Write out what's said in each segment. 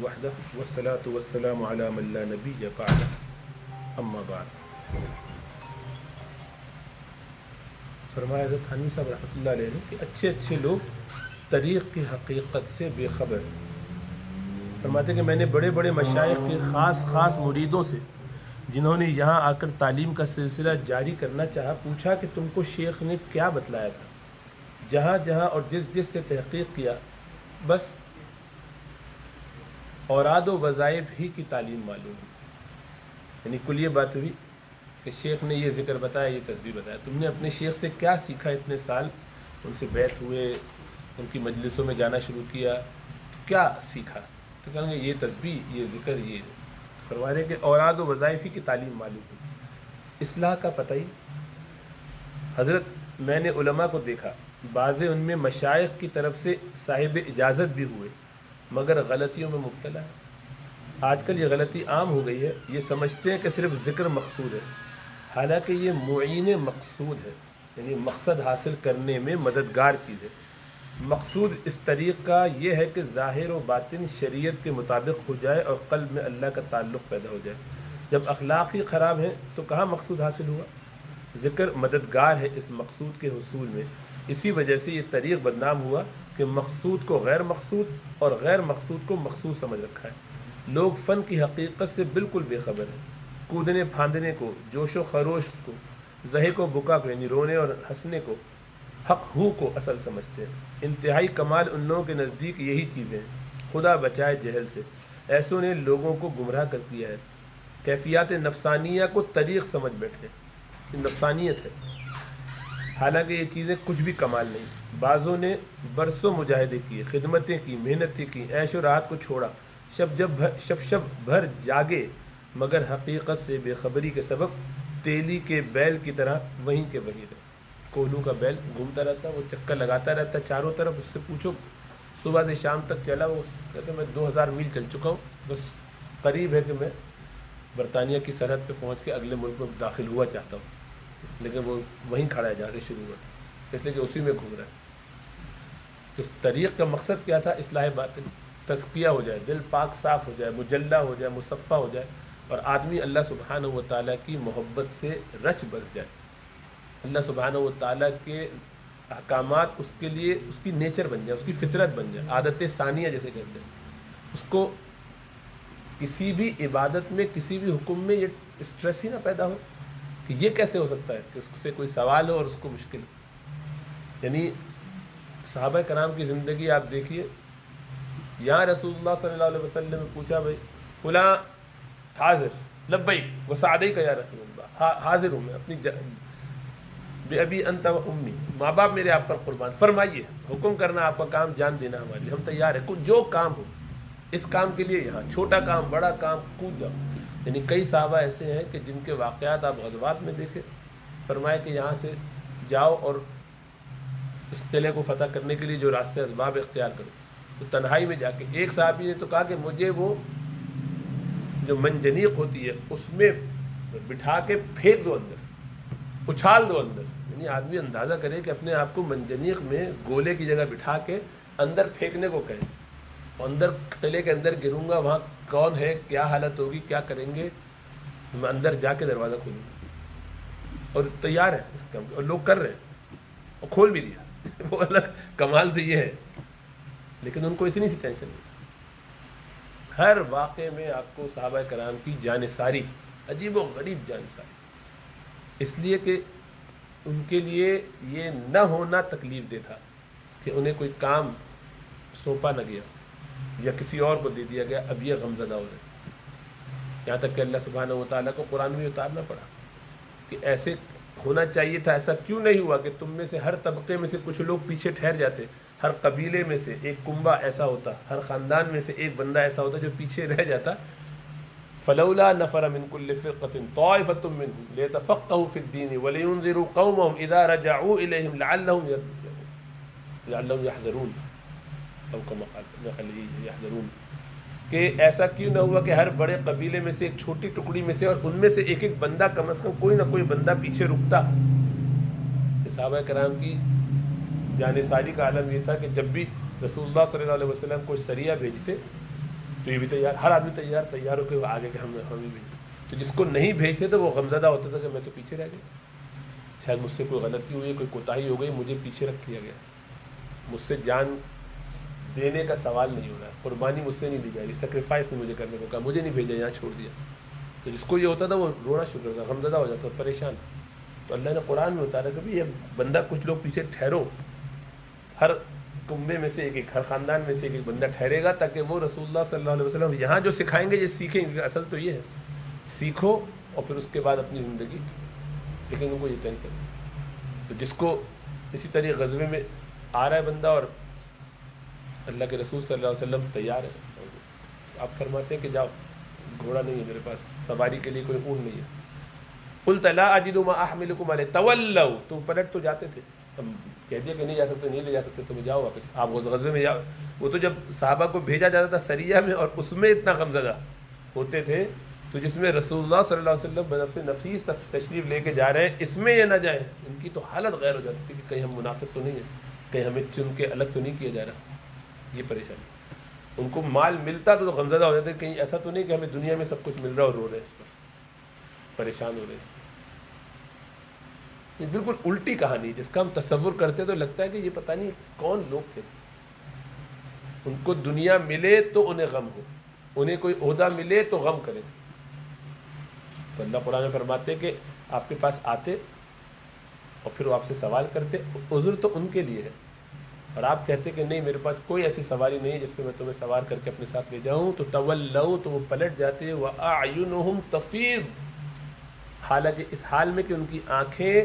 وحدہ والصلاة والسلام علی من لا نبی بعدہ اما بعد۔ فرمایا حضرت حنفی صاحب رحمۃ اللہ علیہ نے کہ اچھے اچھے لوگ طریق کی حقیقت سے بے خبر ہیں۔ فرماتے ہیں کہ میں نے بڑے بڑے مشائخ کے خاص مریدوں سے جنہوں نے یہاں آ کر تعلیم کا سلسلہ جاری کرنا چاہا پوچھا کہ تم کو شیخ نے کیا بتلایا تھا؟ جہاں جہاں اور جس سے تحقیق کیا بس اوراد و وظائف ہی کی تعلیم معلوم ہے۔ یعنی کل یہ بات ہوئی کہ شیخ نے یہ ذکر بتایا، یہ تصویر بتایا، تم نے اپنے شیخ سے کیا سیکھا اتنے سال؟ ان سے بیعت ہوئے، ان کی مجلسوں میں جانا شروع کیا، کیا سیکھا؟ تو کہیں گے یہ تسبیح، یہ ذکر، یہ فرما رہے کہ اوراد و وظائف ہی کی تعلیم معلوم ہے۔ اصلاح کا پتہ ہی حضرت میں نے علماء کو دیکھا، بعض ان میں مشائخ کی طرف سے صاحب اجازت بھی ہوئے مگر غلطیوں میں مبتلا ہے۔ آج کل یہ غلطی عام ہو گئی ہے، یہ سمجھتے ہیں کہ صرف ذکر مقصود ہے، حالانکہ یہ معین مقصود ہے، یعنی مقصد حاصل کرنے میں مددگار چیز ہے۔ مقصود اس طریق کا یہ ہے کہ ظاہر و باطن شریعت کے مطابق ہو جائے اور قلب میں اللہ کا تعلق پیدا ہو جائے۔ جب اخلاق ہی خراب ہیں تو کہاں مقصود حاصل ہوا؟ ذکر مددگار ہے اس مقصود کے حصول میں، اسی وجہ سے یہ طریق بدنام ہوا کہ مقصود کو غیر مقصود اور غیر مقصود کو مقصود سمجھ رکھا ہے۔ لوگ فن کی حقیقت سے بالکل بے خبر ہیں، کودنے پھاندنے کو، جوش و خروش کو، زہے کو بکا کو، یعنی رونے اور ہنسنے کو، حق ہو کو اصل سمجھتے ہیں۔ انتہائی کمال ان لوگوں کے نزدیک یہی چیزیں ہیں۔ خدا بچائے جہل سے، ایسوں نے لوگوں کو گمراہ کر دیا ہے، کیفیات نفسانیہ کو طریق سمجھ بیٹھے، یہ نفسانیت ہے، حالانکہ یہ چیزیں کچھ بھی کمال نہیں۔ بعضوں نے برسوں مجاہدے کیے، خدمتیں کی، محنتیں کی، عیش و راحت کو چھوڑا، شب بھر جاگے، مگر حقیقت سے بے خبری کے سبب تیلی کے بیل کی طرح وہیں کے وہیں رہے۔ کوہلو کا بیل گھومتا رہتا، وہ چکر لگاتا رہتا چاروں طرف، اس سے پوچھو صبح سے شام تک چلا، وہ کہتے میں 2000 میل چل چکا ہوں، بس قریب ہے کہ میں برطانیہ کی سرحد پہ پہنچ کے اگلے ملک میں داخل ہوا چاہتا ہوں، لیکن وہ وہیں کھڑا ہے جہاں سے شروع ہوا، اس لیے کہ اسی میں گھوم رہا ہے۔ تو طریق کا مقصد کیا تھا؟ اصلاح باطن، تزکیہ ہو جائے، دل پاک صاف ہو جائے، مجلہ ہو جائے، مصفہ ہو جائے، اور آدمی اللہ سبحانہ و تعالیٰ کی محبت سے رچ بس جائے، اللہ سبحانہ و تعالیٰ کے احکامات اس کے لیے اس کی نیچر بن جائے، اس کی فطرت بن جائے، عادت ثانیہ جیسے کہتے ہیں۔ اس کو کسی بھی عبادت میں، کسی بھی حکم میں یہ اسٹریس ہی نہ پیدا ہو کہ یہ کیسے ہو سکتا ہے، کہ اس سے کوئی سوال ہو اور اس کو مشکل ہو۔ یعنی صحابہ کرام کی زندگی آپ دیکھیے، یہاں رسول اللہ صلی اللہ علیہ وسلم نے پوچھا بھائی فلاں حاضر، لبیک وسعدیک یا رسول اللہ، حاضر ہوں میں اپنی بے ابی انت و امی، ماں باپ میرے آپ پر قربان، فرمائیے، حکم کرنا آپ کا کام، جان دینا ہمارے لیے، ہم تیار ہیں، جو کام ہو اس کام کے لیے، یہاں چھوٹا کام بڑا کام کود جاؤ۔ یعنی کئی صحابہ ایسے ہیں کہ جن کے واقعات آپ غزوات میں دیکھیں، فرمائے کہ یہاں سے جاؤ اور اس قلعے کو فتح کرنے کے لیے جو راستے اسباب اختیار کرو، تو تنہائی میں جا کے ایک صحابی نے تو کہا کہ مجھے وہ جو منجنیق ہوتی ہے اس میں بٹھا کے پھینک دو اندر، اچھال دو اندر۔ یعنی آدمی اندازہ کرے کہ اپنے آپ کو منجنیق میں گولے کی جگہ بٹھا کے اندر پھینکنے کو کہے، اندر قلعے کے اندر گروں گا، وہاں کون ہے، کیا حالت ہوگی، کیا کریں گے، میں اندر جا کے دروازہ کھولوں گا، اور تیار ہے اس کام، اور لوگ کر رہے ہیں اور کھول بھی دیا۔ وہ الگ کمال تو یہ ہے، لیکن ان کو اتنی سی ٹینشن نہیں۔ ہر واقعے میں آپ کو صحابہ کرام کی جانثاری، عجیب و غریب جانثاری، اس لیے کہ ان کے لیے یہ نہ ہونا تکلیف دہ تھا کہ انہیں کوئی کام سونپا نہ گیا یا کسی اور کو دے دیا گیا، اب یہ غمزدہ ہو رہے، یہاں تک کہ اللہ سبحانہ و تعالیٰ کو قرآن میں اتارنا پڑا کہ ایسے ہونا چاہیے تھا، ایسا کیوں نہیں ہوا کہ تم میں سے ہر طبقے میں سے کچھ لوگ پیچھے ٹھہر جاتے، ہر قبیلے میں سے ایک کنبہ ایسا ہوتا، ہر خاندان میں سے ایک بندہ ایسا ہوتا جو پیچھے رہ جاتا۔ فلولا نفر من كل فرقة طائفة منهم ليتفقهوا في الدين ولينذروا قومهم اذا رجعوا اليهم لعلهم يحذرون، او كما قال يحذرون، کہ ایسا کیوں نہ ہوا کہ ہر بڑے قبیلے میں سے ایک چھوٹی ٹکڑی میں سے، اور ان میں سے ایک ایک بندہ، کم از کم کوئی نہ کوئی بندہ پیچھے رکتا۔ صحابہ کرام کی جانثاری کا عالم یہ تھا کہ جب بھی رسول اللہ صلی اللہ علیہ وسلم کو سریہ بھیجتے تو یہ بھی تیار، ہر آدمی تیار ہو کے آگے کہ ہم بھی بھیجیں. تو جس کو نہیں بھیجتے تو وہ غمزدہ ہوتا تھا کہ میں تو پیچھے رہ گیا، شاید مجھ سے کوئی غلطی ہوئی، کوئی کوتاہی ہو گئی، مجھے پیچھے رکھ دیا گیا، مجھ سے جان دینے کا سوال نہیں ہو رہا، قربانی مجھ سے نہیں دی جا رہی، سیکریفائس نہیں مجھے کرنے کو کہا، مجھے نہیں بھیجا، یہاں چھوڑ دیا. تو جس کو یہ ہوتا تھا وہ رونا شروع کرتا، غمزدہ ہو جاتا، پریشان. تو اللہ نے قرآن میں اتارا کہ بھی یہ بندہ، کچھ لوگ پیچھے ٹھہرو، ہر کنبے میں سے ایک ہر خاندان میں سے ایک بندہ ٹھہرے گا، تاکہ وہ رسول اللہ صلی اللہ علیہ وسلم یہاں جو سکھائیں گے یہ سیکھیں گے. اصل تو یہ ہے، سیکھو اور پھر اس کے بعد اپنی زندگی. لیکن ان کو یہ ٹینشن. تو جس کو اسی طرح غزوے میں آ رہا ہے بندہ اور اللہ کے رسول صلی اللہ علیہ وسلم تیار ہے، آپ فرماتے ہیں کہ جاؤ، گھوڑا نہیں ہے میرے پاس، سواری کے لیے کوئی اونٹ نہیں ہے. قلت لا اجد ما احملكم علیہ تولوا، تم پلٹ تو جاتے تھے، ہم کہہ دیا کہ نہیں جا سکتے، نہیں لے جا سکتے، تم جاؤ واپس، آپ غزوے میں جاؤ. وہ تو جب صحابہ کو بھیجا جاتا تھا سریہ میں اور اس میں اتنا غمزدہ ہوتے تھے، تو جس میں رسول اللہ صلی اللہ علیہ وسلم بنفس نفیس تشریف لے کے جا رہے ہیں، اس میں یہ نہ جائیں. ان کی تو حالت غیر ہو جاتی تھی کہ کہیں ہم منافق تو نہیں ہیں، کہیں ہمیں چن کے الگ تو نہیں کیا جا رہا. یہ پریشانی. ان کو مال ملتا تو غمزدہ ہو جاتے، کہیں ایسا تو نہیں کہ ہمیں دنیا میں سب کچھ مل رہا اور رو رہے ہیں اس پر، پریشان ہو رہے ہیں. یہ بالکل الٹی کہانی، جس کا ہم تصور کرتے تو لگتا ہے کہ یہ پتہ نہیں کون لوگ تھے. ان کو دنیا ملے تو انہیں غم ہو، انہیں کوئی عہدہ ملے تو غم کرے. تو اللہ قرآن میں فرماتے ہیں کہ آپ کے پاس آتے اور پھر وہ آپ سے سوال کرتے، عذر تو ان کے لیے ہے، اور آپ کہتے کہ نہیں میرے پاس کوئی ایسی سواری نہیں ہے جس پہ میں تمہیں سوار کر کے اپنے ساتھ لے جاؤں. تو تولوا، تو وہ پلٹ جاتے. وَأَعْيُنُهُمْ تَفِيضُ، حالانکہ اس حال میں کہ ان کی آنکھیں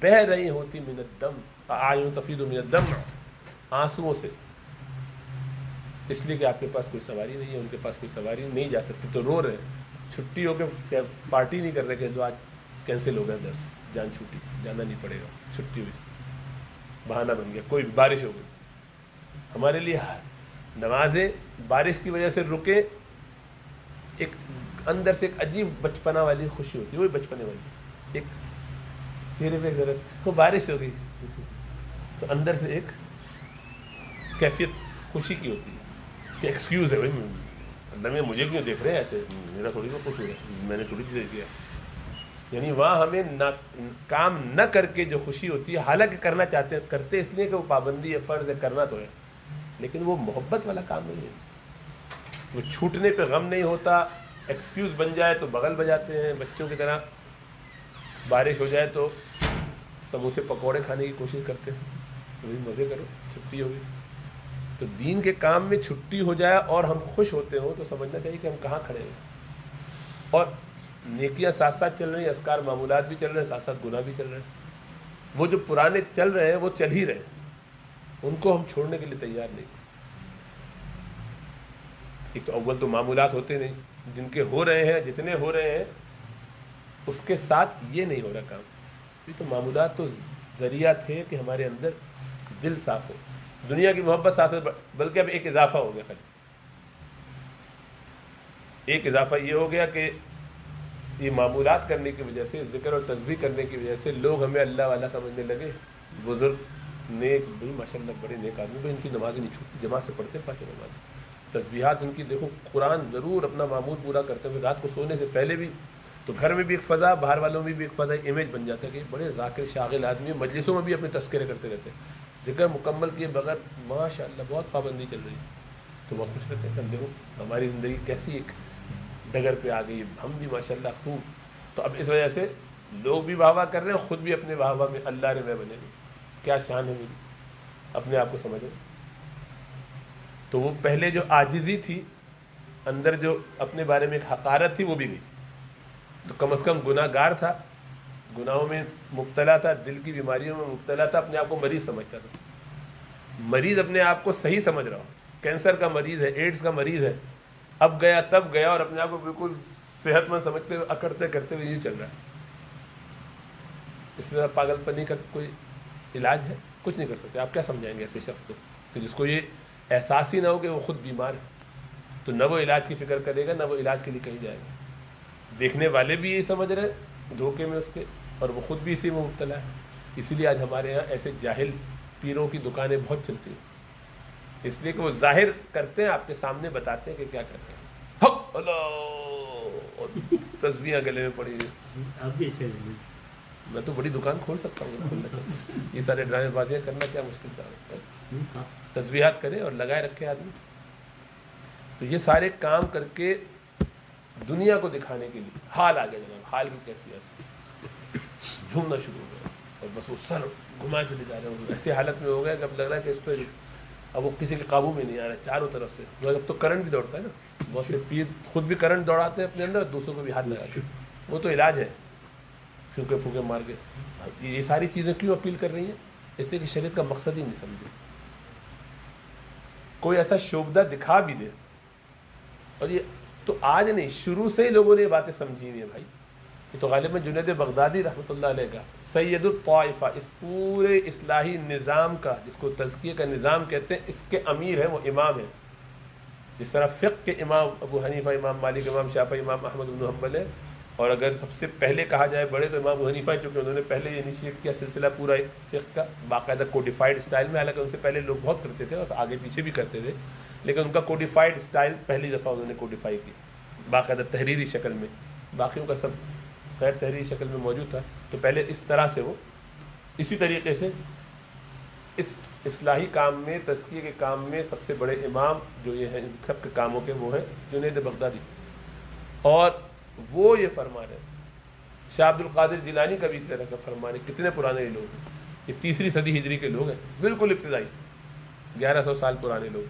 بہہ رہی ہوتی من الدم، اعین تفیض من الدم، آنسوؤں سے، اس لیے کہ آپ کے پاس کوئی سواری نہیں ہے، ان کے پاس کوئی سواری نہیں جا سکتی. تو رو رہے ہیں، چھٹی ہو کے پارٹی نہیں کر رہے کہ جو آج کینسل ہو گیا درس، جان چھوٹی، جانا نہیں پڑے گا، چھٹی ہوئی، بہانہ بن گیا، کوئی بارش ہو گئی. ہمارے لیے نمازیں بارش کی وجہ سے رکے، ایک اندر سے ایک عجیب بچپنا والی خوشی ہوتی ہے، وہی بچپنے والی، ایک چہرے پہ ذرا وہ بارش ہو گئی تو اندر سے ایک کیفیت خوشی کی ہوتی ہے کہ ایکسکیوز ہے، بھائی اللہ میں مجھے کیوں دیکھ رہے ہیں ایسے، میرا تھوڑی کو خوش ہو رہا ہے، میں نے تھوڑی چیز کیا. یعنی وہاں ہمیں کام نہ کر کے جو خوشی ہوتی ہے، حالانکہ کرنا چاہتے کرتے اس لیے کہ وہ پابندی ہے، فرض ہے، کرنا تو ہے، لیکن وہ محبت والا کام نہیں ہے. وہ چھوٹنے پہ غم نہیں ہوتا، ایکسکیوز بن جائے تو بغل بجاتے ہیں بچوں کی طرح، بارش ہو جائے تو سموسے پکوڑے کھانے کی کوشش کرتے ہیں، وہی مزے کرو، چھٹی ہوگی. تو دین کے کام میں چھٹی ہو جائے اور ہم خوش ہوتے ہوں تو سمجھنا چاہیے کہ ہم کہاں کھڑے ہیں. اور نیکیاں ساتھ ساتھ چل رہی ہیں، اذکار معمولات بھی چل رہے ہیں، ساتھ ساتھ گناہ بھی چل رہے ہیں. وہ جو پرانے چل رہے ہیں وہ چل ہی رہے ہیں، ان کو ہم چھوڑنے کے لیے تیار نہیں. ایک تو اول تو معمولات ہوتے نہیں، جن کے ہو رہے ہیں، جتنے ہو رہے ہیں اس کے ساتھ یہ نہیں ہو رہا کام. یہ تو معمولات تو ذریعہ تھے کہ ہمارے اندر دل صاف ہو، دنیا کی محبت ساتھ، بلکہ اب ایک اضافہ ہو گیا. خالی ایک اضافہ یہ ہو گیا کہ یہ معمولات کرنے کی وجہ سے، ذکر اور تسبیح کرنے کی وجہ سے لوگ ہمیں اللہ والا سمجھنے لگے. بزرگ نیک بھی ماشاء اللہ بڑے نیک آدمی بھی، ان کی نمازیں نہیں چھوٹتی، جماعت سے پڑھتے پاتے نماز، تسبیحات ان کی دیکھو، قرآن ضرور اپنا معمول پورا کرتے ہوئے رات کو سونے سے پہلے بھی. تو گھر میں بھی ایک فضا، باہر والوں میں بھی ایک فضا، امیج بن جاتا ہے کہ بڑے ذاکر شاغل آدمی، مجلسوں میں بھی اپنے تذکرے کرتے رہتے ہیں، ذکر مکمل کیے بغیر ماشاء اللہ بہت پابندی چل رہی ہے. تو بہت خوش رہتے ہیں کہ ہم دیکھو ہماری زندگی کیسی ایک ڈگر پہ آ گئی، ہم بھی ماشاء اللہ خوب. تو اب اس وجہ سے لوگ بھی واہ واہ کر رہے ہیں، خود بھی اپنے واہ واہ میں اللہ رے میں بنے گے، کیا شان ہے میری، اپنے آپ کو سمجھو. تو وہ پہلے جو عاجزی تھی اندر، جو اپنے بارے میں ایک حقارت تھی، وہ بھی گئی. تو کم از کم گناہ گار تھا، گناہوں میں مبتلا تھا، دل کی بیماریوں میں مبتلا تھا، اپنے آپ کو مریض سمجھتا تھا. مریض اپنے آپ کو صحیح سمجھ رہا ہو، کینسر کا مریض ہے، ایڈز کا مریض ہے، اب گیا تب گیا، اور اپنے آپ کو بالکل صحت مند سمجھتے ہوئے اکڑتے کرتے ہوئے یہ چل رہا ہے. اس طرح پاگل پنی کا کوئی علاج ہے؟ کچھ نہیں کر سکتے. آپ کیا سمجھائیں گے ایسے شخص کو کہ جس کو یہ احساس ہی نہ ہو کہ وہ خود بیمار ہے؟ تو نہ وہ علاج کی فکر کرے گا، نہ وہ علاج کے لیے کہیں جائے گا. دیکھنے والے بھی یہی سمجھ رہے دھوکے میں اس کے، اور وہ خود بھی اسی میں مبتلا ہے. اسی لیے آج ہمارے یہاں ایسے جاہل پیروں کی دکانیں بہت چلتی ہیں، اس لیے کہ وہ ظاہر کرتے ہیں، آپ کے سامنے بتاتے ہیں کہ کیا کرتے ہیں. اللہ اور تسبیحاں گلے میں پڑی ہوئی. آپ بھی اچھا لگے. میں تو بڑی دکان کھول سکتا ہوں. یہ سارے ڈرامے بازیاں کرنا کیا مشکل تھا. تسبیحات کرے اور لگائے رکھے آدمی. تو یہ سارے کام کر کے دنیا کو دکھانے کے لیے حال آ گیا جناب. حال کی کیفیت جھومنا شروع ہو گیا اور بس وہ سر گھما چلے جا رہے ہیں. ایسی حالت میں ہو گیا کہ اب لگ رہا ہے کہ اس پہ اب وہ کسی کے قابو میں نہیں آ رہا ہے چاروں طرف سے. اب تو کرنٹ بھی دوڑتا ہے نا. بہت سے پیر خود بھی کرنٹ دوڑاتے ہیں اپنے اندر اور دوسروں کو بھی ہاتھ لگاتے ہیں. وہ تو علاج ہے پھونکے پھونکے مار کے. یہ ساری چیزیں کیوں اپیل کر رہی ہیں؟ اس لیے کہ شریعت کا مقصد ہی نہیں سمجھے. کوئی ایسا شوبدہ دکھا بھی دے اور یہ تو آج نہیں شروع سے ہی لوگوں نے یہ باتیں سمجھی ہوئی ہیں بھائی. یہ تو غالباً جنید بغدادی رحمۃ اللہ علیہ کا سید الطائفہ اس پورے اصلاحی نظام کا جس کو تزکیے کا نظام کہتے ہیں اس کے امیر ہیں, وہ امام ہیں. جس طرح فقہ کے امام ابو حنیفہ, امام مالک, امام شافعی, امام احمد بن حنبل ہے. اور اگر سب سے پہلے کہا جائے بڑے تو امام ابو حنیفہ, چونکہ انہوں نے پہلے یہ انیشیٹ کیا سلسلہ پورا فقہ کا باقاعدہ کوڈیفائڈ اسٹائل میں. حالانکہ ان سے پہلے لوگ بہت کرتے تھے اور آگے پیچھے بھی کرتے تھے, لیکن ان کا کوڈیفائڈ اسٹائل پہلی دفعہ انہوں نے کوڈیفائی کی باقاعدہ تحریری شکل میں. باقیوں کا سب غیر تحریری شکل میں موجود تھا. تو پہلے اس طرح سے وہ اسی طریقے سے اس اصلاحی کام میں, تزکیے کے کام میں سب سے بڑے امام جو یہ ہیں سب کے کاموں کے وہ ہیں جنید بغدادی. اور وہ یہ فرما رہے ہیں. شاہ عبد القادر جیلانی کا بھی اس طرح کا فرما رہے. کتنے پرانے یہ لوگ ہیں, یہ 3ری صدی ہجری کے لوگ ہیں, بالکل ابتدائی 1100 سال پرانے لوگ,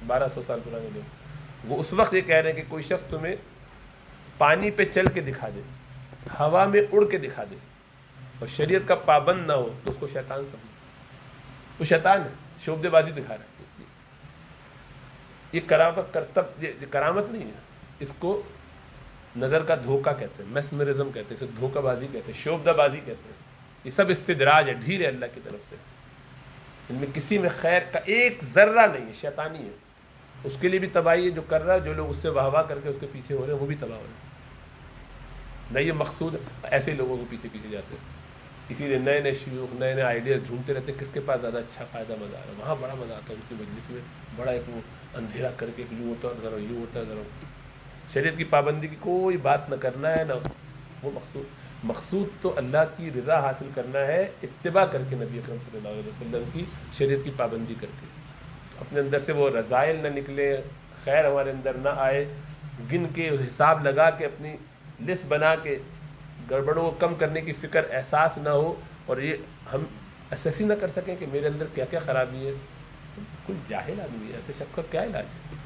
1200 سال پرانے لوگ. وہ اس وقت یہ کہہ رہے ہیں کہ کوئی شخص تمہیں پانی پہ چل کے دکھا دے, ہوا میں اڑ کے دکھا دے اور شریعت کا پابند نہ ہو تو اس کو شیطان سمجھو. وہ شیطان ہے, شعبدے بازی دکھا رہا ہے. یہ کرامت نہیں ہے, اس کو نظر کا دھوکہ کہتے ہیں, میسمرزم کہتے ہیں, اسے دھوکہ بازی کہتے ہیں, شعبدہ بازی کہتے ہیں. یہ سب استدراج ہے, ڈھیر ہے اللہ کی طرف سے. ان میں کسی میں خیر کا ایک ذرہ نہیں ہے, شیطانی ہے. اس کے لیے بھی تباہی ہے جو کر رہا ہے, جو لوگ اس سے واہ واہ کر کے اس کے پیچھے ہو رہے ہیں وہ بھی تباہ ہو رہے ہیں. نہ یہ مقصود ایسے لوگوں کو پیچھے پیچھے جاتے ہیں. اسی لیے نئے نئے شیوخ نئے نئے آئیڈیاز ڈھونڈتے رہتے ہیں کس کے پاس زیادہ اچھا فائدہ مزہ آ رہا ہے. وہاں بڑا مزہ آتا ہے ان کی مجلس میں, بڑا ایک وہ اندھیرا کر کے یوں ہوتا ہے ذرا یوں ہوتا ہے ذرا. شریعت کی پابندی کی کوئی بات نہ کرنا ہے, نہ وہ مقصود تو اللہ کی رضا حاصل کرنا ہے, اتباع کر کے نبی اکرم صلی اللہ علیہ وسلم کی شریعت کی پابندی کر کے. اپنے اندر سے وہ رذائل نہ نکلے, خیر ہمارے اندر نہ آئے, گن کے حساب لگا کے اپنی لسٹ بنا کے گڑبڑوں کو کم کرنے کی فکر احساس نہ ہو, اور یہ ہم اسیس ہی نہ کر سکیں کہ میرے اندر کیا کیا خرابی ہے. کوئی جاہل آدمی ہے, ایسے شخص کا کیا علاج ہے؟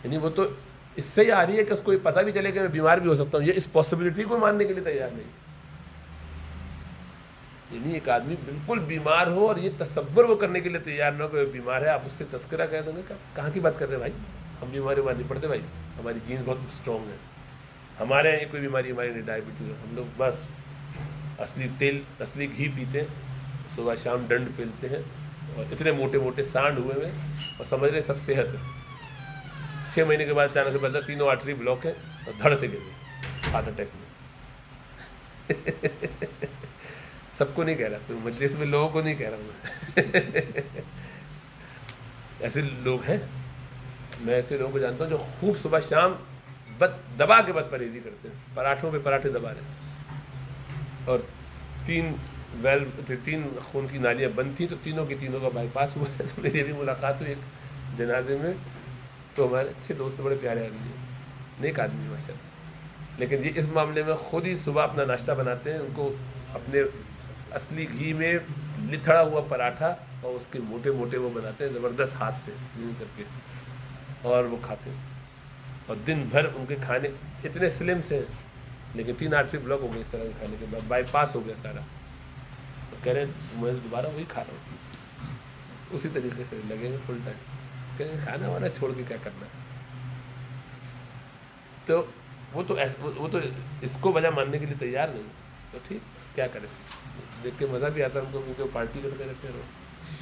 یعنی وہ تو اس سے ہی آ رہی ہے کہ اس کو پتہ بھی چلے کہ میں بیمار بھی ہو سکتا ہوں, یہ اس پاسبلٹی کو ماننے کے لیے تیار نہیں. یعنی ایک آدمی بالکل بیمار ہو اور یہ تصور وہ کرنے کے لیے تیار نہ ہو کہ وہ بیمار ہے, آپ اس سے تذکرہ کہہ دیں گے کہاں کی بات کر رہے ہیں بھائی, ہم بیماری نہیں پڑتے بھائی, ہماری جینز بہت اسٹرانگ ہے, ہمارے یہاں کوئی بیماری ہماری نہیں, ڈائبٹیز ہے, ہم لوگ بس اصلی تیل اصلی گھی پیتے ہیں, صبح شام ڈنڈ پھیلتے ہیں اور اتنے موٹے موٹے سانڈ ہوئے ہوئے اور سمجھ رہے سب صحت ہے. 6 مہینے کے بعد اچانک سے پتا 3 آرٹری بلاک ہے اور دھڑ سے گر گئے ہارٹ اٹیک میں. سب کو نہیں کہہ رہا, تو مجلس میں لوگوں کو نہیں کہہ رہا ہوں. ایسے لوگ ہیں, میں ایسے لوگوں کو جانتا ہوں جو خوب صبح شام دبا کے بد پرہیزی کرتے ہیں, پراٹھوں پہ پراٹھے دبا رہے ہیں, اور 3 خون کی نالیاں بند تھیں تو تینوں کا بائی پاس ہوا. تو میری بھی ملاقات ہوئی ایک جنازے میں, تو ہمارے اچھے دوست بڑے پیارے آدمی ہیں, نیک آدمی ماشاء اللہ, لیکن یہ اس معاملے میں خود ہی صبح اپنا ناشتہ بناتے ہیں. ان کو اپنے اصلی گھی میں لتھڑا ہوا پراٹھا اور اس کے موٹے موٹے وہ بناتے ہیں زبردست ہاتھ سے یوں کر کے, اور وہ کھاتے ہیں. اور دن بھر ان کے کھانے اتنے سلم سے, لیکن 3 آرٹری بلاک ہو گئے اس طرح کے کھانے کے بعد, بائی پاس ہو گیا سارا. تو کہہ رہے ہیں میں دوبارہ وہی کھا رہا ہوں, اسی طریقے سے لگیں گے فل ٹائم. کہہ رہے ہیں کھانا وانا چھوڑ کے کیا کرنا ہے. تو وہ تو اس کو وجہ ماننے کے لیے تیار نہیں. تو ٹھیک کیا کریں, دیکھ کے مزہ بھی آتا ہے ہم کو, کیونکہ پارٹی کرتے رہتے ہیں,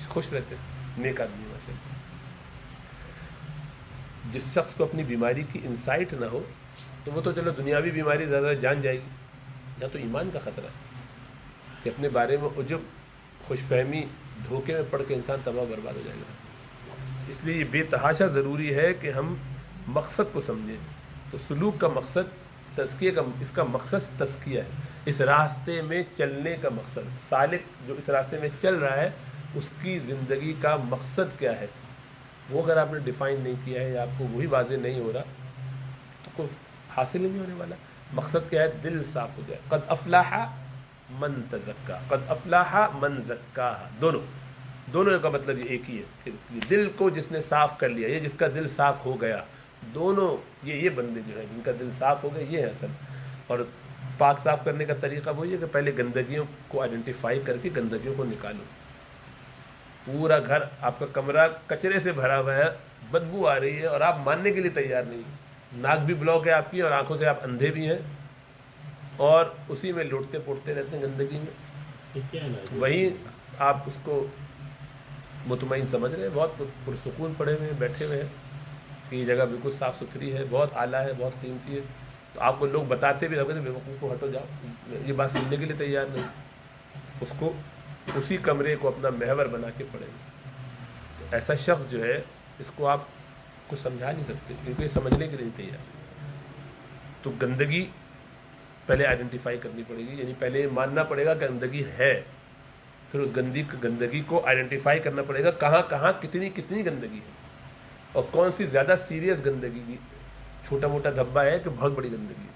خوش رہتے ہیں, نیک آدمی ماشاء اللہ. جس شخص کو اپنی بیماری کی انسائٹ نہ ہو تو وہ تو چلو دنیاوی بیماری زیادہ جان جائے گی, یا تو ایمان کا خطرہ ہے کہ اپنے بارے میں عجب, خوش فہمی, دھوکے میں پڑ کے انسان تباہ برباد ہو جائے گا. اس لیے یہ بے تحاشا ضروری ہے کہ ہم مقصد کو سمجھیں تو سلوک کا مقصد تزکیے کا، اس کا مقصد تزکیہ ہے، اس راستے میں چلنے کا مقصد. سالک جو اس راستے میں چل رہا ہے اس کی زندگی کا مقصد کیا ہے، وہ اگر آپ نے ڈیفائن نہیں کیا ہے یا آپ کو وہی واضح نہیں ہو رہا تو کوئی حاصل ہی نہیں ہونے والا. مقصد کیا ہے؟ دل صاف ہو جائے. قد افلاح من تزکا، قد افلاح من زکاہا، دونوں کا مطلب یہ ایک ہی ہے کہ دل کو جس نے صاف کر لیا، یہ جس کا دل صاف ہو گیا، دونوں یہ بندے جو ہیں جن کا دل صاف ہو گیا یہ ہے اصل. اور پاک صاف کرنے کا طریقہ وہی ہے کہ پہلے گندگیوں کو آئیڈینٹیفائی کر کے گندگیوں کو نکالو. پورا گھر آپ کا کمرہ کچرے سے بھرا ہوا ہے، بدبو آ رہی ہے اور آپ ماننے کے لیے تیار نہیں، ناک بھی بلاک ہے آپ کی اور آنکھوں سے آپ اندھے بھی ہیں اور اسی میں لوٹتے پوٹتے رہتے ہیں گندگی میں. وہیں آپ اس کو مطمئن سمجھ رہے ہیں، بہت پرسکون پڑے ہوئے ہیں، بیٹھے ہوئے ہیں کہ یہ جگہ بالکل صاف ستھری ہے، بہت اعلیٰ ہے، بہت قیمتی ہے. تو آپ کو لوگ بتاتے بھی رہتے ہیں بیوقوف کو ہٹو جاؤ، یہ بات سننے کے لیے تیار نہیں. اس کو اسی کمرے کو اپنا محور بنا کے پڑھیں گے. تو ایسا شخص جو ہے اس کو آپ کو سمجھا نہیں سکتے کیونکہ یہ سمجھنے کے لیے نہیں تیار. تو گندگی پہلے آئیڈینٹیفائی کرنی پڑے گی، یعنی پہلے یہ ماننا پڑے گا کہ گندگی ہے، پھر اس گندگی کو آئیڈینٹیفائی کرنا پڑے گا کہاں کہاں کتنی گندگی ہے اور کون سی زیادہ سیریس گندگی کی. چھوٹا موٹا دھبا ہے کہ بہت بڑی گندگی ہے.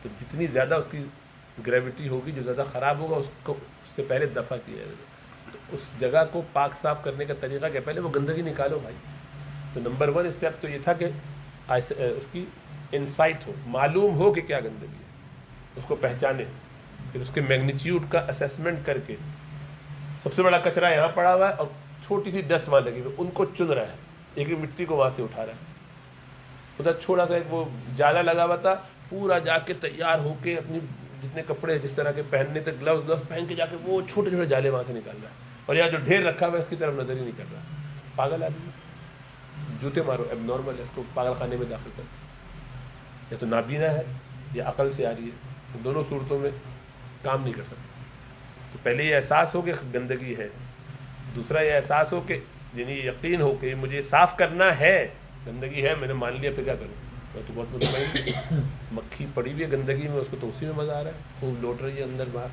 تو جتنی زیادہ اس کی گریوٹی ہوگی، جو زیادہ خراب ہوگا اس کو اس سے پہلے دفع کیا جائے گا. تو اس جگہ کو پاک صاف کرنے کا طریقہ کیا؟ پہلے وہ گندگی نکالو بھائی. تو نمبر 1 اسٹیپ تو یہ تھا کہ اس کی انسائٹ ہو، معلوم ہو کہ کیا گندگی ہے، اس کو پہچانے، پھر اس کے میگنیچیوڈ کا اسیسمنٹ کر کے سب سے بڑا کچرا یہاں پڑا ہوا ہے اور چھوٹی سی ڈسٹ وہاں لگی ہوئی، ان کو چن رہا ہے، ایک مٹی کو وہاں سے اٹھا رہا ہے. ادھر چھوٹا سا ایک وہ جالا لگا ہوا تھا، پورا جا کے تیار ہو کے اپنی جتنے کپڑے جس طرح کے پہننے تک گلوز پہن کے جا کے وہ چھوٹے چھوٹے جالے وہاں سے نکال رہا ہے اور یہاں جو ڈھیر رکھا ہوا ہے اس کی طرف نظر ہی نہیں کر رہا. پاگل آدمی، جوتے مارو، اب نارمل ہے، اس کو پاگل خانے میں داخل کر. یا تو نابینا ہے یا عقل سے آ رہی ہے، دونوں صورتوں میں کام نہیں کر سکتا. تو پہلے یہ احساس ہو کہ گندگی ہے، دوسرا یہ احساس ہو کہ یعنی یقین ہو کہ مجھے صاف کرنا ہے، گندگی ہے، میں نے مان لیا، پھر کیا کروں؟ میں تو بہت مطمئن، مکھی پڑی ہوئی ہے گندگی میں، اس کو تو اسی میں مزہ آ رہا ہے، خوب لوٹ رہی ہے اندر باہر.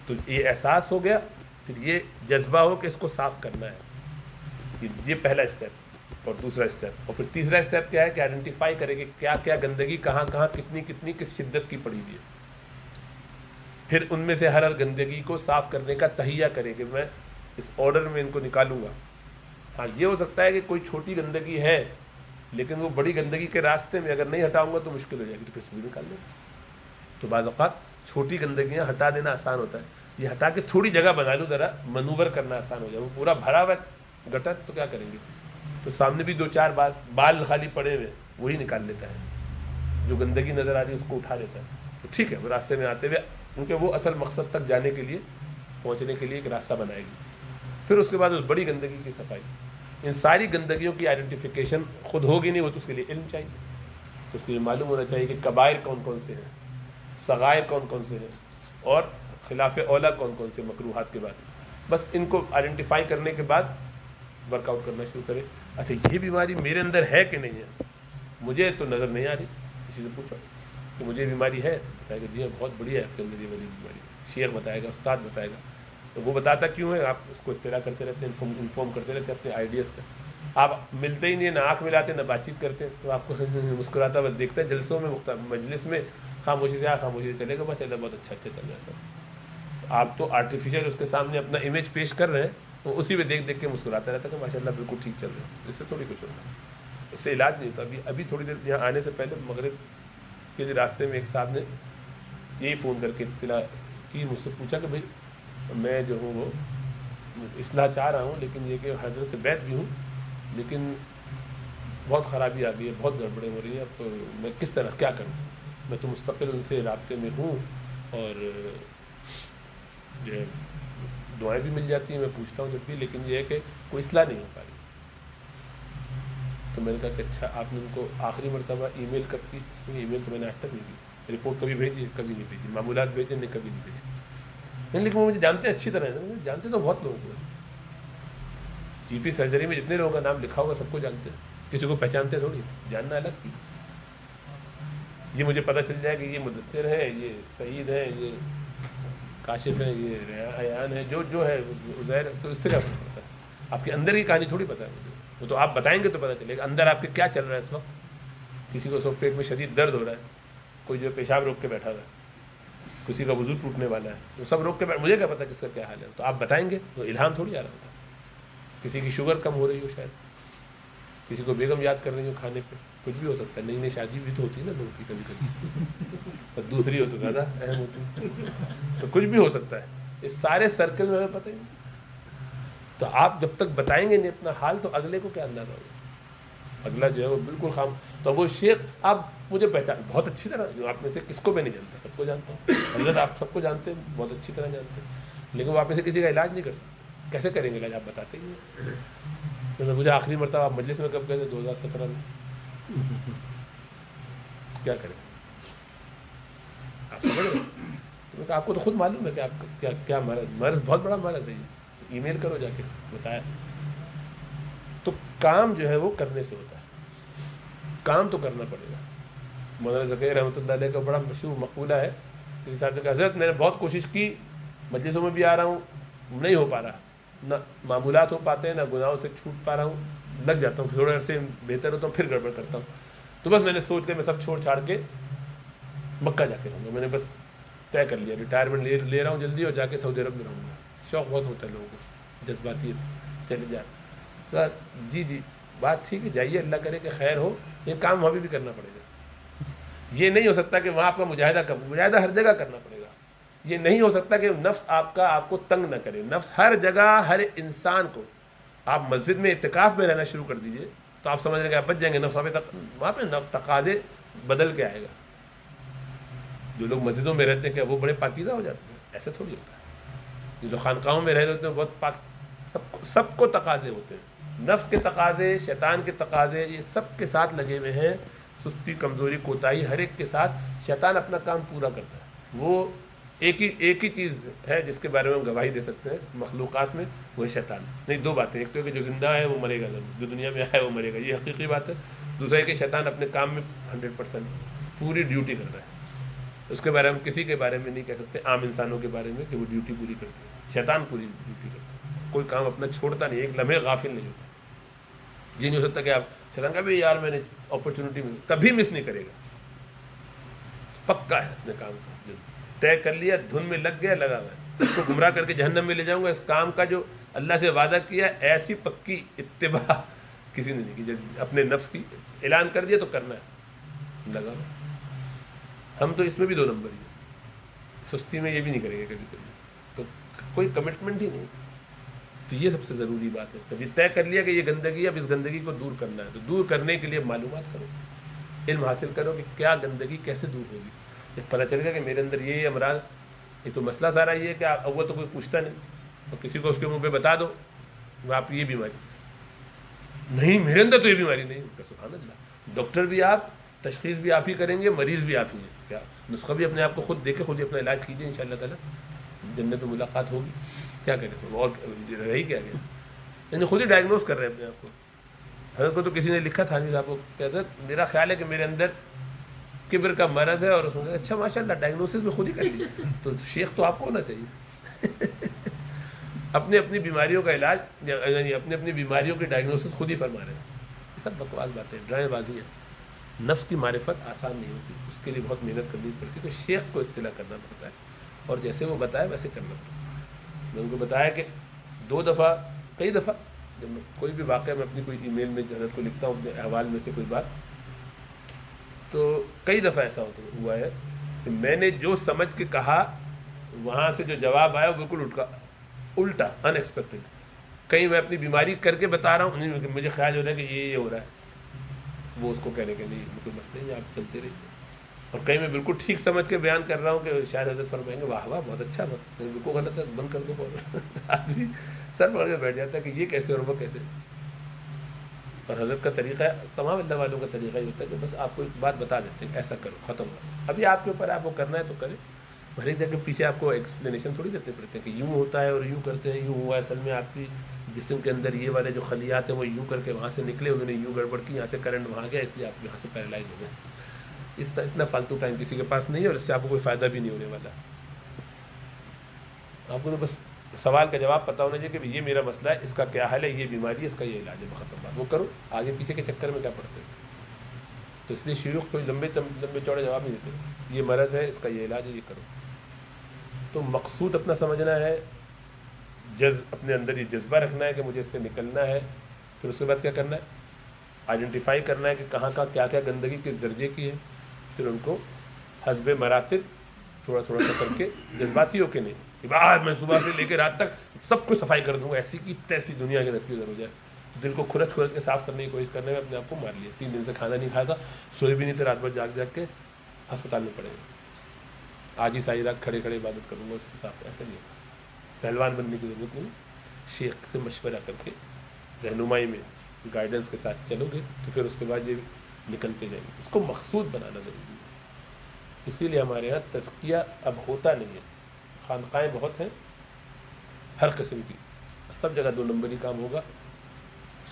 تو یہ احساس ہو گیا، پھر یہ جذبہ ہو کہ اس کو صاف کرنا ہے. یہ پہلا اسٹیپ اور دوسرا اسٹیپ. اور پھر تیسرا اسٹیپ کیا ہے کہ آئیڈینٹیفائی کرے کہ کیا کیا گندگی کہاں کہاں کتنی کس شدت کی پڑی ہوئی ہے. پھر ان میں سے ہر گندگی کو صاف کرنے کا تہیہ کرے کہ میں اس آرڈر میں ان کو نکالوں گا. ہاں یہ ہو سکتا ہے کہ کوئی چھوٹی گندگی ہے لیکن وہ بڑی گندگی کے راستے میں اگر نہیں ہٹاؤں گا تو مشکل ہو جائے گی، تو پھر سے بھی نکال لیں. تو بعض اوقات چھوٹی گندگیاں ہٹا دینا آسان ہوتا ہے، یہ ہٹا کے تھوڑی جگہ بنا لوں، ذرا منور کرنا آسان ہو جائے. وہ پورا بھرا ہوا گٹر تو کیا کریں گے؟ تو سامنے بھی 2-4 بال خالی پڑے ہوئے وہی نکال لیتا ہے، جو گندگی نظر آ رہی ہے اس کو اٹھا لیتا ہے. تو ٹھیک ہے، وہ راستے میں آتے ہوئے کیونکہ وہ اصل مقصد تک جانے کے لیے پہنچنے کے لیے ایک راستہ بنائے گی. پھر اس کے بعد اس بڑی گندگی کی صفائی. ان ساری گندگیوں کی آئیڈینٹیفیکیشن خود ہوگی نہیں، وہ تو اس کے لیے علم چاہیے. تو اس کے لیے معلوم ہونا چاہیے کہ کبائر کون کون سے ہیں، صغائر کون کون سے ہیں اور خلاف اولا کون کون سے مکروہات کے بعد. بس ان کو آئیڈینٹیفائی کرنے کے بعد ورک آؤٹ کرنا شروع کرے. اچھا یہ بیماری میرے اندر ہے کہ نہیں ہے، مجھے تو نظر نہیں آ رہی. کسی سے پوچھو کہ مجھے بیماری ہے، بتائے گا جی ہاں بہت بڑی ہے آپ کے اندر یہ والی بیماری. شیخ بتائے گا، استاد بتائے گا. تو وہ بتاتا کیوں ہے؟ آپ اس کو اطلاع کرتے رہتے ہیں، انفارم کرتے رہتے ہیں اپنے آئیڈیاز کا. آپ ملتے ہی نہیں، نہ آنکھ ملاتے نہ بات چیت کرتے، تو آپ کو مسکراتا ہوا دیکھتا ہے جلسوں میں، مجلس میں خاموشی سے خاموشی سے چلے گا، بس اللہ بہت اچھا چل رہا ہے. آپ تو آرٹیفیشیل اس کے سامنے اپنا امیج پیش کر رہے ہیں، وہ اسی میں دیکھ کے مسکراتا رہتا ہے کہ ماشاء اللہ بالکل ٹھیک چل رہا ہے. اس سے تھوڑی کچھ ہوتا ہے، اس سے علاج نہیں ہوتا. ابھی تھوڑی دیر یہاں آنے سے پہلے مغرب کے راستے میں ایک صاحب نے یہی فون کر کے اطلاع کی، مجھ سے پوچھا کہ بھائی میں جو ہوں وہ اصلاح چاہ رہا ہوں، لیکن یہ کہ حضرت سے بیعت بھی ہوں، لیکن بہت خرابی آ گئی ہے، بہت گڑبڑیں ہو رہی ہیں، اب تو میں کس طرح کیا کروں؟ میں تو مستقل ان سے رابطے میں ہوں اور جو ہے دعائیں بھی مل جاتی ہیں، میں پوچھتا ہوں جب بھی، لیکن یہ ہے کہ کوئی اصلاح نہیں ہو پا رہی. تو میں نے کہا کہ اچھا آپ نے ان کو آخری مرتبہ ای میل کب کی؟ ای میل تو میں نے آج تک نہیں کی. رپورٹ کبھی بھیجی؟ کبھی نہیں بھیجی. معمولات بھیجے؟ نہیں کبھی نہیں بھیجی. نہیں، لیکن وہ مجھے جانتے ہیں اچھی طرح ہے، جانتے تو بہت لوگوں کو. جی پی سرجری میں جتنے لوگوں کا نام لکھا ہوگا سب کو جانتے ہیں. کسی کو پہچانتے تھوڑی، جاننا الگ کی. یہ مجھے پتہ چل جائے کہ یہ مدثر ہے، یہ سعید ہے، یہ کاشف ہے، یہ حیان ہے، جو ہے عزیر ہے، تو اس سے کیا فرق پڑتا ہے؟ آپ کے اندر کی کہانی تھوڑی پتہ ہے مجھے، وہ تو آپ بتائیں گے تو پتہ چلے گا اندر آپ کے کیا چل رہا ہے اس وقت. کسی کو اس وقت پیٹ میں شدید درد ہو رہا ہے، کوئی جو پیشاب روک کے بیٹھا ہوا ہے، کسی کا وضو ٹوٹنے والا ہے، وہ سب روک کے مجھے کیا پتا کس کا کیا حال ہے؟ تو آپ بتائیں گے تو الہام تھوڑی آ رہا ہوتا. کسی کی شوگر کم ہو رہی ہو، شاید کسی کو بیگم یاد کر رہی ہو کھانے پہ، کچھ بھی ہو سکتا ہے. نئی نئی شادی بھی تو ہوتی ہے نا لوگوں کی کبھی کبھی، اور دوسری ہو تو زیادہ اہم ہوتی ہے، تو کچھ بھی ہو سکتا ہے. اس سارے سرکل میں ہمیں پتہ ہی نہیں. تو آپ جب تک بتائیں گے نہیں اپنا حال تو اگلے کو کیا اندازہ ہوگا؟ اگلا جو ہے وہ بالکل خام. تو وہ شیخ آپ مجھے پہچان بہت اچھی طرح، جو آپ میں سے کس کو میں نہیں جانتا، سب کو جانتا ہوں. حضرت آپ سب کو جانتے ہیں، بہت اچھی طرح جانتے ہیں، لیکن وہ آپ میں سے کسی کا علاج نہیں کر سکتے. کیسے کریں گے علاج؟ آپ بتاتے ہی نہیں. تو مجھے آخری مرتبہ آپ مجلس میں کب گئے تھے؟ 2017 میں. کیا کریں آپ سمجھ رہے؟ آپ کو تو خود معلوم ہے کہ آپ کا کیا مرض بہت بڑا مرض ہے. ای میل کرو جا کے بتایا. تو کام جو ہے وہ کرنے سے ہوتا ہے، کام تو کرنا پڑے گا. مولانا ذکیر رحمۃ اللہ علیہ کا بڑا مشہور مقولہ ہے، کسی صاحب نے کہا حضرت میں نے بہت کوشش کی، مجلسوں میں بھی آ رہا ہوں، نہیں ہو پا رہا، نہ معمولات ہو پاتے ہیں، نہ گناہوں سے چھوٹ پا رہا ہوں. لگ جاتا ہوں تھوڑے عرصے بہتر ہوتا ہوں، پھر گڑبڑ کرتا ہوں. تو بس میں نے سوچ لیا میں سب چھوڑ چھاڑ کے مکہ جا کے رہوں گا. میں نے بس طے کر لیا، ریٹائرمنٹ لے رہا ہوں جلدی، اور جا کے سعودی عرب میں رہوں گا. شوق بہت ہوتا ہے لوگوں کو، جذباتی چلے جائیں. جی جی بات ٹھیک ہے، جائیے، اللہ کرے کہ خیر ہو. یہ کام وہاں بھی کرنا پڑے گا. یہ نہیں ہو سکتا کہ وہاں آپ کا مجاہدہ ہر جگہ کرنا پڑے گا. یہ نہیں ہو سکتا کہ نفس آپ کو تنگ نہ کرے. نفس ہر جگہ، ہر انسان کو. آپ مسجد میں اعتکاف میں رہنا شروع کر دیجئے تو آپ سمجھ رہے کہ آپ بچ جائیں گے. نفس وہاں پہ تقاضے بدل کے آئے گا. جو لوگ مسجدوں میں رہتے ہیں کیا وہ بڑے پاکیزہ ہو جاتے ہیں؟ ایسے تھوڑی ہوتا ہے. جو خانقاہوں میں رہ رہے ہوتے ہیں بہت پاک. سب کو تقاضے ہوتے ہیں. نفس کے تقاضے، شیطان کے تقاضے، یہ سب کے ساتھ لگے ہوئے ہیں. سستی، کمزوری، کوتاہی، ہر ایک کے ساتھ شیطان اپنا کام پورا کرتا ہے. وہ ایک ہی چیز ہے جس کے بارے میں ہم گواہی دے سکتے ہیں مخلوقات میں، وہ ہے شیطان. نہیں، دو باتیں. ایک تو ہے کہ جو زندہ ہے وہ مرے گا ضرور، جو دنیا میں آیا ہے وہ مرے گا، یہ حقیقی بات ہے. دوسرا ہے کہ شیطان اپنے کام میں 100% پوری ڈیوٹی کر رہا ہے. اس کے بارے میں ہم کسی کے بارے میں نہیں کہہ سکتے، عام انسانوں کے بارے میں، کہ وہ ڈیوٹی پوری کرتے ہیں. شیطان پوری ڈیوٹی کرتا ہے، کوئی کام اپنا چھوڑتا نہیں، ایک لمحے غافل نہیں ہوتا. یہ نہیں ہو سکتا کہ آپ شیطان کا بھی یار میں نے اپرچونٹی ملی، کبھی مس نہیں کرے گا. پکا ہے اپنے کام کا، طے کر لیا، دھن میں لگ گیا، لگا ہوا ہے. اس کو گمراہ کر کے جہنم میں لے جاؤں گا. اس کام کا جو اللہ سے وعدہ کیا، ایسی پکی اتباع کسی نے نہیں کی. جب اپنے نفس کی اعلان کر دیا تو کرنا ہے، لگا ہوا. ہم تو اس میں بھی 2 نمبر ہی ہیں، سستی میں یہ بھی نہیں کریں گے کبھی کبھی. تو کوئی کمٹمنٹ ہی نہیں. تو یہ سب سے ضروری بات ہے. کبھی طے کر لیا کہ یہ گندگی، اب اس گندگی کو دور کرنا ہے، تو دور کرنے کے لیے معلومات کرو، علم حاصل کرو کہ کیا گندگی کیسے دور ہوگی. جب پتہ چلے گا کہ میرے اندر یہ امراض، یہ تو مسئلہ سارا یہ ہے کہ اول تو کوئی پوچھتا نہیں، اور کسی کو اس کے منہ پہ بتا دو وہ آپ یہ بیماری نہیں، میرے اندر تو یہ بیماری نہیں. سبحان اللہ. ڈاکٹر بھی آپ، تشخیص بھی آپ ہی کریں گے، مریض بھی آپ ہی ہیں. کیا نسخہ بھی اپنے آپ کو خود دیکھے، خود ہی اپنا علاج کیجیے، انشاءاللہ تعالیٰ جنت میں ملاقات ہوگی. کیا کریں اور رہی کیا گیا، یعنی خود ہی ڈائگنوز کر رہے ہیں اپنے آپ کو. حضرت کو تو کسی نے لکھا تھا صاحب کو کہ حضرت میرا خیال ہے کہ میرے اندر کبر کا مرض ہے، اور اس نے اچھا ماشاء اللہ ڈائگنوسس بھی خود ہی کر لیجیے. تو شیخ تو آپ کو ہونا چاہیے. اپنی اپنی بیماریوں کا علاج، یعنی اپنی اپنی بیماریوں کی ڈائگنوسس خود ہی فرما رہے ہیں. یہ سب بکواس باتیں، ڈرائیں بازی ہیں. نفس کی معرفت آسان نہیں ہوتی، اس کے لیے بہت محنت کرنی پڑتی ہے. تو شیخ کو اطلاع کرنا پڑتا ہے، اور جیسے وہ بتائے ویسے کرنا پڑتا ہے. میں ان کو بتایا کہ 2 دفعہ، کئی دفعہ جب میں کوئی بھی واقعہ میں اپنی کوئی ای میل میں حضرت کو لکھتا ہوں اپنے احوال میں سے کوئی بات، تو کئی دفعہ ایسا ہوا ہے کہ میں نے جو سمجھ کے کہا وہاں سے جو جواب آیا وہ بالکل الٹا ان ایکسپیکٹڈ. کہیں میں اپنی بیماری کر کے بتا رہا ہوں، مجھے خیال ہو رہا ہے کہ یہ ہو رہا ہے، وہ اس کو کہنے کے نہیں کوئی مسئلہ نہیں، آپ چلتے رہیے. اور کہیں میں بالکل ٹھیک سمجھ کے بیان کر رہا ہوں کہ شاید حضرت فرمائیں گے واہ واہ بہت اچھا، بالکل غلط ہے، بند کر دو فوراً. آدمی سر پڑھ کے بیٹھ جاتا ہے کہ یہ کیسے اور وہ کیسے. اور حضرت کا طریقہ ہے، تمام اللہ والوں کا طریقہ یہ ہوتا ہے کہ بس آپ کو ایک بات بتا دیتے ہیں ایسا کرو، ختم ہو. ابھی آپ کے اوپر آپ کو کرنا ہے تو کریں. ہر ایک جگہ پیچھے آپ کو ایکسپلینیشن تھوڑی دیتے پڑتے ہیں کہ یوں ہوتا ہے اور یوں کرتے ہیں، یوں ہوا. اصل میں آپ کی جسم کے اندر یہ والے جو خلیات ہیں وہ یوں کر کے وہاں سے نکلے، انہوں نے یوں گڑبڑ کی، یہاں سے کرنٹ وہاں گیا، اس لیے آپ یہاں سے پیرالائز ہو گئے. اتنا فالتو ٹائم کسی کے پاس نہیں ہے، اور اس سے آپ کو کوئی فائدہ بھی نہیں ہونے والا. آپ کو تو بس سوال کا جواب پتہ ہونا چاہیے کہ یہ میرا مسئلہ ہے، اس کا کیا حل ہے، یہ بیماری ہے، اس کا یہ علاج ہے، بختم بات وہ کرو. آگے پیچھے کے چکر میں کیا پڑتے ہیں؟ تو اس لیے شیوخ کوئی لمبے چوڑے جواب نہیں دیتے. یہ مرض ہے، اس کا یہ علاج ہے، یہ کرو. تو مقصود اپنا سمجھنا ہے، اپنے اندر یہ جذبہ رکھنا ہے کہ مجھے اس سے نکلنا ہے. پھر اس کے بعد کیا کرنا ہے؟ آئیڈینٹیفائی کرنا ہے کہ کہاں کیا گندگی کس درجے کی ہے. پھر ان کو حسب مراتب تھوڑا تھوڑا سا کر کے، جذباتی ہو کے نہیں کہ میں صبح سے لے کے رات تک سب کچھ صفائی کر دوں گا، ایسی کی تیسی دنیا کے رکھی ادھر ہو جائے. دل کو کھرچ کے صاف کرنے کی کوشش کرنے میں اپنے آپ کو مار لیا. 3 دن سے کھانا نہیں کھایا تھا، سوئے بھی نہیں تھے، رات بھر جاگ کے ہسپتال میں پڑے گئے. آج ہی ساری رات کھڑے عبادت کروں گا، اس کے ساتھ ایسا نہیں. پہلوان بننے کی ضرورت نہیں. شیخ سے مشورہ کر کے رہنمائی میں گائیڈنس کے ساتھ چلو گے تو پھر اس کے بعد یہ نکلتے جائیں گے. اس کو مقصود بنانا ضروری ہے. اسی لیے ہمارے یہاں تزکیہ اب ہوتا نہیں ہے. خانقاہیں بہت ہیں ہر قسم کی، سب جگہ 2 نمبری کام ہوگا،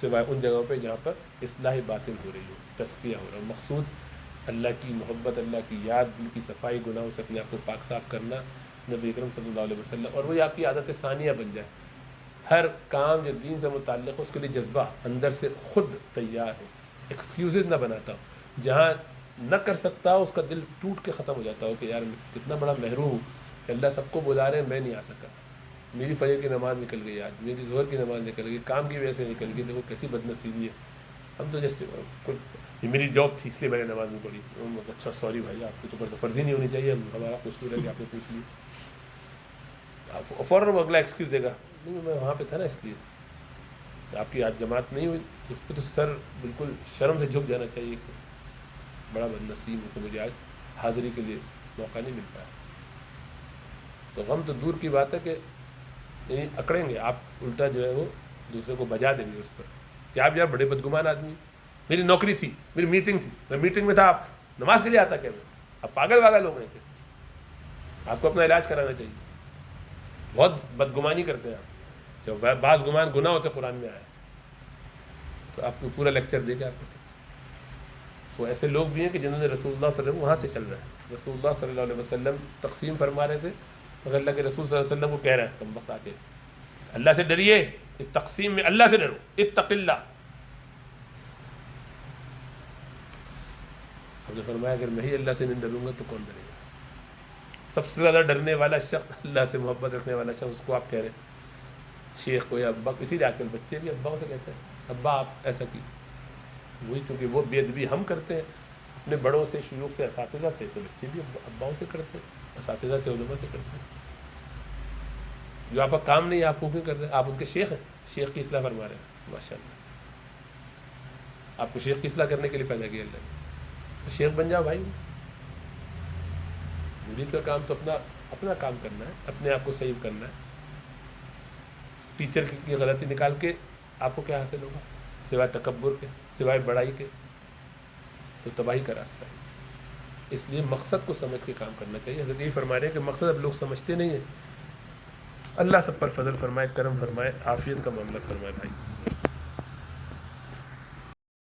سوائے ان جگہوں پہ جہاں پر اصلاح باطن ہو رہی ہو، تزکیہ ہو رہا ہے. مقصود اللہ کی محبت، اللہ کی یاد، دل کی صفائی، گناہوں سے اپنے آپ کو پاک صاف کرنا، نبی اکرم صلی اللہ علیہ وسلم، اور وہی آپ کی عادت ثانیہ بن جائے. ہر کام جو دین سے متعلق ہو اس کے لیے جذبہ اندر سے خود تیار ہو، ایکسکیوزز نہ بناتا ہو. جہاں نہ کر سکتا ہو اس کا دل ٹوٹ کے ختم ہو جاتا ہو کہ یار کتنا بڑا محروم ہوں کہ اللہ سب کو بلا رہے ہیں، میں نہیں آ سکا. میری فجر کی نماز نکل گئی، آج میری ظہر کی نماز نکل گئی، کام کی وجہ سے نکل گئی. دیکھو کیسی بد نصیبی ہے. ہم تو جیسے یہ میری جاب تھی اس لیے میں نے نماز نہیں پڑھی. اچھا سوری بھائی، آپ کی تو فرض ہی نہیں ہونی چاہیے، ہمارا قصور ہے کہ آپ نے پوچھ لی. فوراً وہ اگلا ایکسکیوز دے گا، نہیں میں وہاں پہ تھا نا اس لیے. آپ کی آج جماعت نہیں ہوئی، اس پہ تو سر بالکل شرم سے جھک جانا چاہیے کہ بڑا بد نصیب ہے کہ مجھے آج حاضری کے لیے موقع نہیں مل پایا. تو غم تو دور کی بات ہے کہ یعنی اکڑیں گے آپ، الٹا جو ہے وہ دوسرے کو بجا دیں گے اس پر کہ آپ یار بڑے بدگمان آدمی. میری نوکری تھی، میری میٹنگ تھی، میں میٹنگ میں تھا، آپ نماز کے لیے آتا کیا؟ آپ پاگل لوگ ہیں کہ آپ کو اپنا علاج کرانا چاہیے. بہت بدگمانی کرتے ہیں آپ، جو بعض گمان گناہ ہوتے قرآن میں آیا، تو آپ کو پورا لیکچر دے کے آپ کو. وہ ایسے لوگ بھی ہیں کہ جنہوں نے رسول اللہ صلی اللہ علیہ وسلم وہاں سے چل رہا ہے. رسول اللہ صلی اللہ علیہ وسلم تقسیم فرما رہے تھے، مگر اللہ کے رسول صلی اللہ علیہ وسلم کو کہہ رہا ہے کم وقت آ کے اللہ سے ڈریے، اس تقسیم میں اللہ سے ڈرو، اتق اللہ. ہم نے فرمایا اگر میں ہی اللہ سے نہیں ڈروں گا تو کون ڈرے گا؟ سب سے زیادہ ڈرنے والا شخص، اللہ سے محبت رکھنے والا شخص، اس کو آپ کہہ رہے ہیں شیخ کو یا ابا. اسی لیے آج کل بچے بھی ابا سے کہتے ہیں ابا آپ ایسا کی. وہی کیونکہ وہ بے ادبی ہم کرتے ہیں اپنے بڑوں سے، شیوخ سے، اساتذہ سے، تو بچے بھی اباؤں سے کرتے ہیں، اساتذہ سے، علماء سے کرتے ہیں. جو آپ کا کام نہیں آپ وہ کیوں کر رہے ہیں؟ آپ ان کے شیخ ہیں، شیخ کی اصلاح فرما رہے ہیں. ماشاء اللہ، آپ کو شیخ کی اصلاح کرنے کے لیے پیدا کیا اللہ نے، تو شیخ بن جاؤ بھائی. مرید کا کام تو اپنا کام کرنا ہے، اپنے آپ کو صحیح کرنا ہے. ٹیچر کی غلطی نکال کے آپ کو کیا حاصل ہوگا سوائے تکبر کے، سوائے بڑائی کے؟ تو تباہی کا راستہ ہے. اس لیے مقصد کو سمجھ کے کام کرنا چاہیے. حضرت یہ فرما رہے ہیں کہ مقصد اب لوگ سمجھتے نہیں ہیں. اللہ سب پر فضل فرمائے، کرم فرمائے، عافیت کا معاملہ فرمائے بھائی.